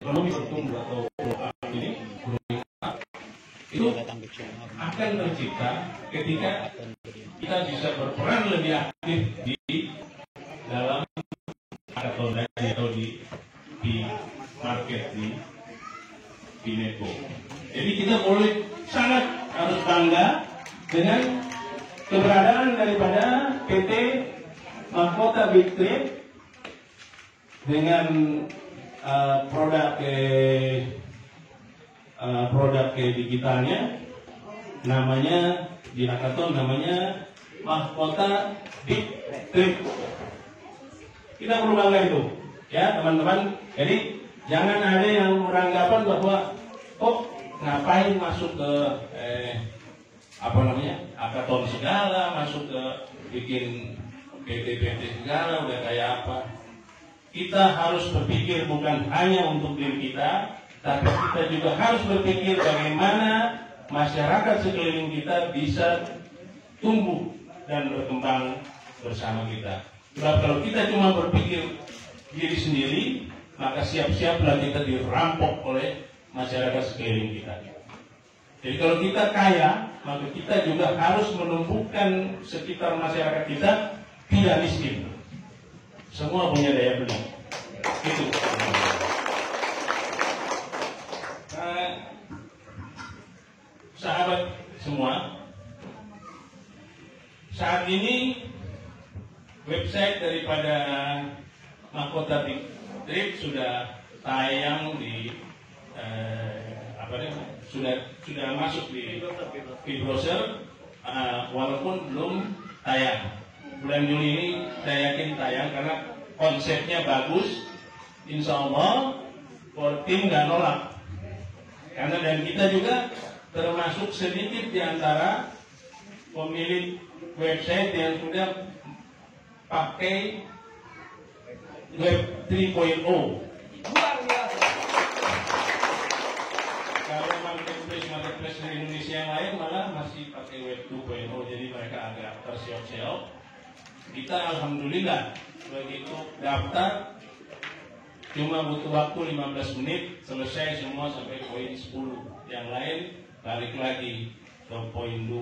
ekonomi bertumbuh atau ini itu akan tercipta ketika kita bisa berperan lebih aktif di dalam akuntansi atau di market di Neko. Jadi kita boleh sangat harus bangga dengan keberadaan daripada PT Mahkota Big Trade dengan produk digitalnya, namanya di hackathon namanya Mahkota Big Trade. Kita perlu bangga itu, ya teman-teman. Jadi jangan ada yang beranggapan bahwa ngapain masuk ke hackathon segala, masuk ke bikin PT segala, udah kayak apa. Kita harus berpikir bukan hanya untuk diri kita, tapi kita juga harus berpikir bagaimana masyarakat sekeliling kita bisa tumbuh dan berkembang bersama kita. Sebab kalau kita cuma berpikir diri sendiri, maka siap-siaplah kita dirampok oleh masyarakat sekeliling kita. Jadi kalau kita kaya, maka kita juga harus menumbuhkan sekitar masyarakat kita tidak miskin. Semua punya daya beli. Itu. Sahabat semua, saat ini website daripada Mahkota Big Trade sudah tayang di sudah masuk di browser, walaupun belum tayang. Bulan Juli ini saya yakin tayang karena konsepnya bagus. Insya Allah tim nggak nolak, karena dan kita juga termasuk sedikit di antara pemilik website yang sudah pakai Web 3.0. Kalau marketplace di Indonesia yang lain malah masih pakai Web 2.0, jadi mereka agak terseok-seok. Kita alhamdulillah begitu daftar cuma butuh waktu 15 menit selesai semua sampai poin 10. Yang lain balik lagi ke poin 2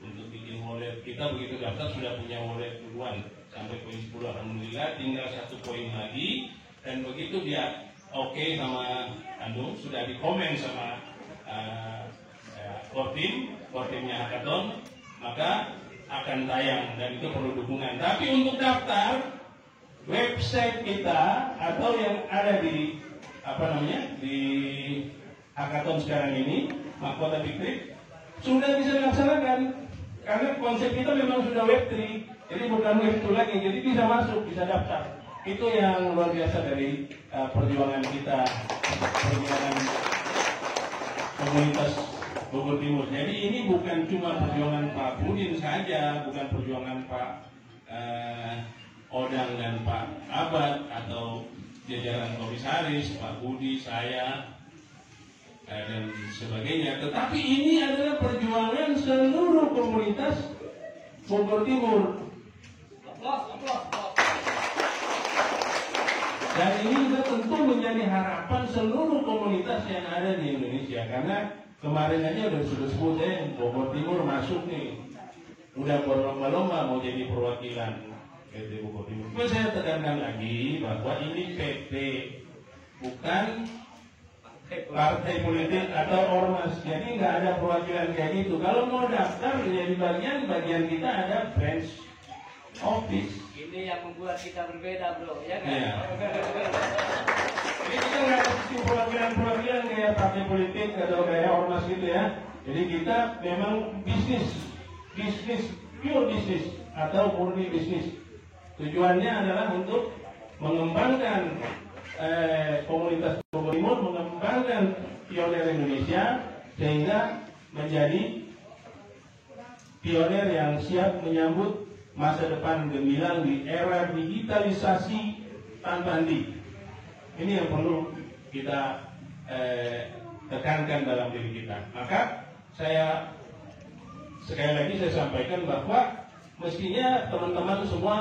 untuk bikin wallet. Kita begitu daftar sudah punya wallet duluan sampai poin 10. Alhamdulillah tinggal 1 poin lagi, dan begitu dia oke sama sudah dikomen sama timnya hackathon, maka akan tayang dan itu perlu dukungan. Tapi untuk daftar website kita atau yang ada di di hackathon sekarang ini, Mahkota Big Trade, sudah bisa dilaksanakan karena konsep kita memang sudah Web 3, jadi bukan Web 2 lagi, jadi bisa masuk, bisa daftar. Itu yang luar biasa dari perjuangan kita, perjuangan komunitas Bogor Timur. Jadi ini bukan cuma perjuangan Pak Budin saja, bukan perjuangan Pak Odang dan Pak Abad atau jajaran komisaris, Pak Budi, saya, dan sebagainya. Tetapi ini adalah perjuangan seluruh komunitas Bogor Timur. Dan ini juga tentu menjadi harapan seluruh komunitas yang ada di Indonesia. Karena kemarin aja sudah sebut Bogor Timur masuk nih, udah berlomba-lomba mau jadi perwakilan PT Bogor Timur. Tapi saya tekankan lagi bahwa ini PT, bukan partai politik atau ormas. Jadi nggak ada perwakilan kayak gitu. Kalau mau daftar jadi bagian kita ada branch office. Ini yang membuat kita berbeda, bro, ya kan? Ya. Jadi kita nggak ada perwakilan kayak partai politik atau kayak ormas gitu ya. Jadi kita memang bisnis, pure bisnis atau murni bisnis. Tujuannya adalah untuk mengembangkan komunitas Bogor Timur, mengembangkan pionir Indonesia sehingga menjadi pionir yang siap menyambut masa depan gemilang di era digitalisasi tanpa henti. Ini yang perlu kita tekankan dalam diri kita. Maka saya sekali lagi saya sampaikan bahwa mestinya teman-teman semua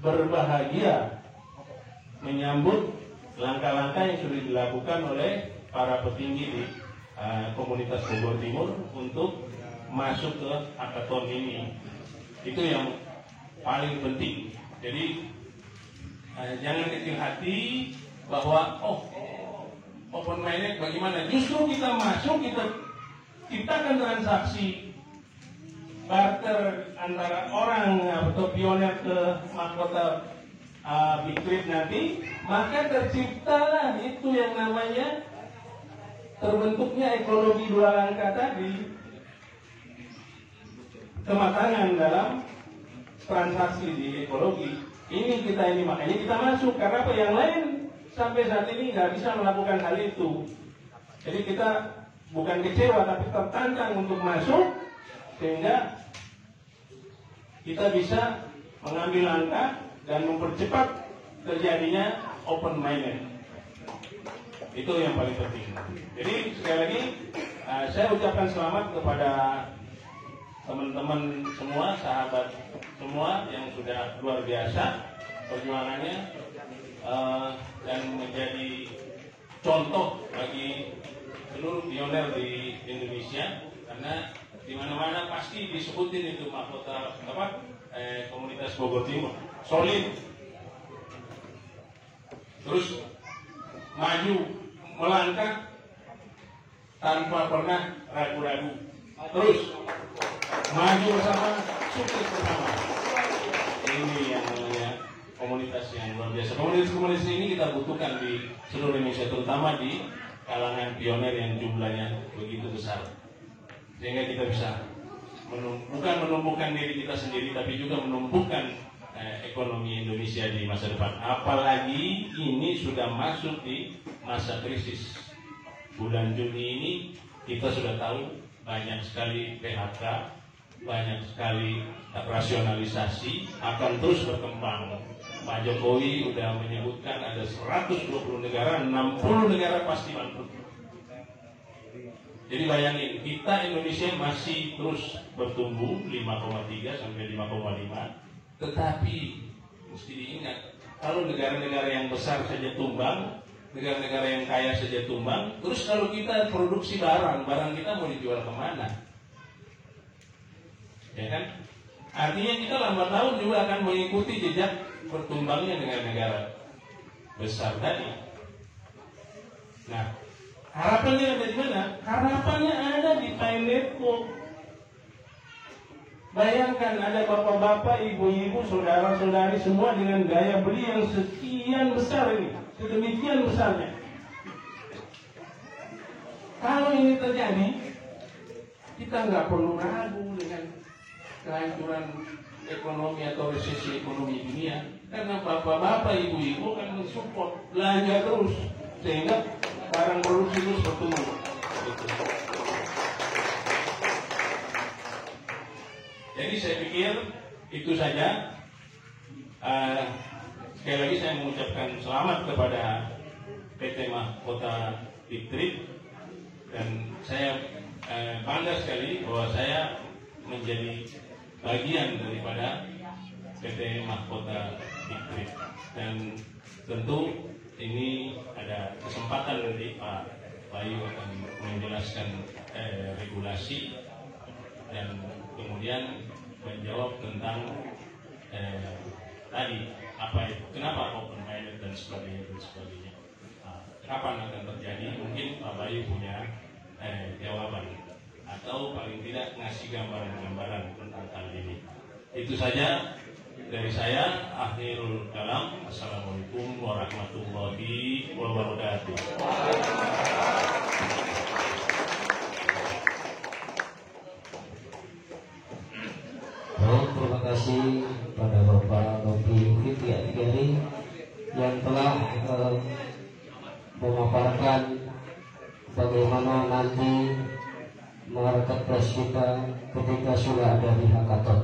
berbahagia menyambut langkah-langkah yang sudah dilakukan oleh para petinggi di komunitas Bogor Timur untuk masuk ke hackathon ini. Itu yang paling penting. Jadi jangan kecil hati bahwa open minded bagaimana. Justru kita masuk, kita ciptakan transaksi barter antara orang atau pioner ke mahkota Big Trip nanti, maka terciptalah itu yang namanya terbentuknya ekologi dua langkah tadi, kematangan dalam transaksi di ekologi. Makanya kita masuk, karena apa yang lain sampai saat ini nggak bisa melakukan hal itu. Jadi kita bukan kecewa tapi tertantang untuk masuk, sehingga kita bisa mengambil langkah dan mempercepat terjadinya open minded. Itu yang paling penting. Jadi sekali lagi saya ucapkan selamat kepada teman-teman semua, sahabat semua yang sudah luar biasa perjuangannya dan menjadi contoh bagi seluruh pioner di Indonesia, karena di mana-mana pasti disebutin itu mahkota komunitas Bogor Timur solid, terus maju melangkah tanpa pernah ragu-ragu, terus maju bersama, sukses bersama. Ini yang namanya komunitas yang luar biasa. Komunitas ini kita butuhkan di seluruh Indonesia, terutama di kalangan pioner yang jumlahnya begitu besar, sehingga kita bisa bukan menumbuhkan diri kita sendiri, tapi juga menumbuhkan ekonomi Indonesia di masa depan. Apalagi ini sudah masuk di masa krisis. Bulan Juni ini kita sudah tahu banyak sekali PHK, banyak sekali rasionalisasi akan terus berkembang. Pak Jokowi sudah menyebutkan ada 120 negara, 60 negara pasti bangkrut. Jadi bayangin, kita Indonesia masih terus bertumbuh 5,3 sampai 5,5. Tetapi mesti diingat, kalau negara-negara yang besar saja tumbang, negara-negara yang kaya saja tumbang, terus kalau kita produksi barang kita mau dijual kemana? Ya kan? Artinya kita lambat laun juga akan mengikuti jejak bertumbangnya negara-negara besar tadi. Nah, harapannya ada di mana? Harapannya ada di Pi Network. Bayangkan ada bapak-bapak, ibu-ibu, saudara-saudari semua dengan gaya beli yang sekian besar ini, sedemikian besarnya. Kalau ini terjadi, kita nggak perlu ragu dengan kehancuran ekonomi atau resesi ekonomi dunia, karena bapak-bapak, ibu-ibu akan mensupport belanja terus, sehingga barang produksi terus bertumbuh. Jadi saya pikir itu saja. Sekali lagi saya mengucapkan selamat kepada PT Mahkota Big Trip, dan saya bangga sekali bahwa saya menjadi bagian daripada PT Mahkota Big Trip. Dan tentu ini ada kesempatan nanti Pak Bayu akan menjelaskan regulasi dan kemudian menjawab tentang tadi apa itu, kenapa open minded dan sebagainya. Kapan akan terjadi? Mungkin Pak Bayu punya jawaban, atau paling tidak ngasih gambaran-gambaran tentang hal ini. Itu saja dari saya. Akhirul kalam. Assalamualaikum warahmatullahi wabarakatuh. Terima kasih pada Bapak Novi Fitri Atigari yang telah memaparkan bagaimana nanti marketplace kita ketika sudah ada di hackathon.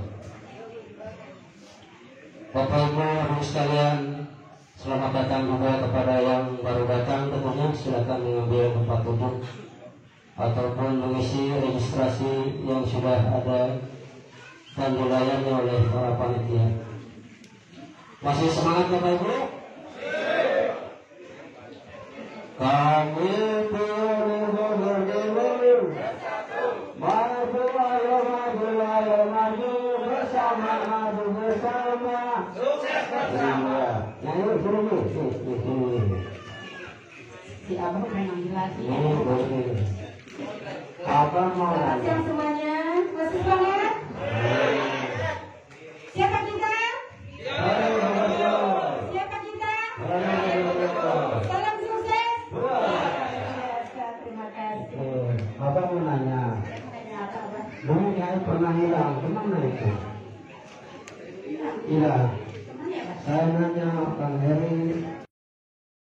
Bapak Ibu sekalian, selamat datang juga kepada yang baru datang. Tentunya silakan mengambil tempat duduk ataupun mengisi registrasi yang sudah ada dan dilayani oleh para panitia. Masih semangat Bapak Ibu? Kami pilih berdiri maju ayo maju bersama Sukses bersama. Nyanyi sini. Si abang memang jelas ya. Ini boleh. Abang mau nanya. Siap semuanya, masih semangat. Siapa kita? Siapa kita? Salam sukses. Terima kasih. Abang mau nanya. Nanya apa, Abang? Dulu saya pernah hilang, kemana itu? Hilang. Kemana ya, Bang? Saya nanya Kang Heri,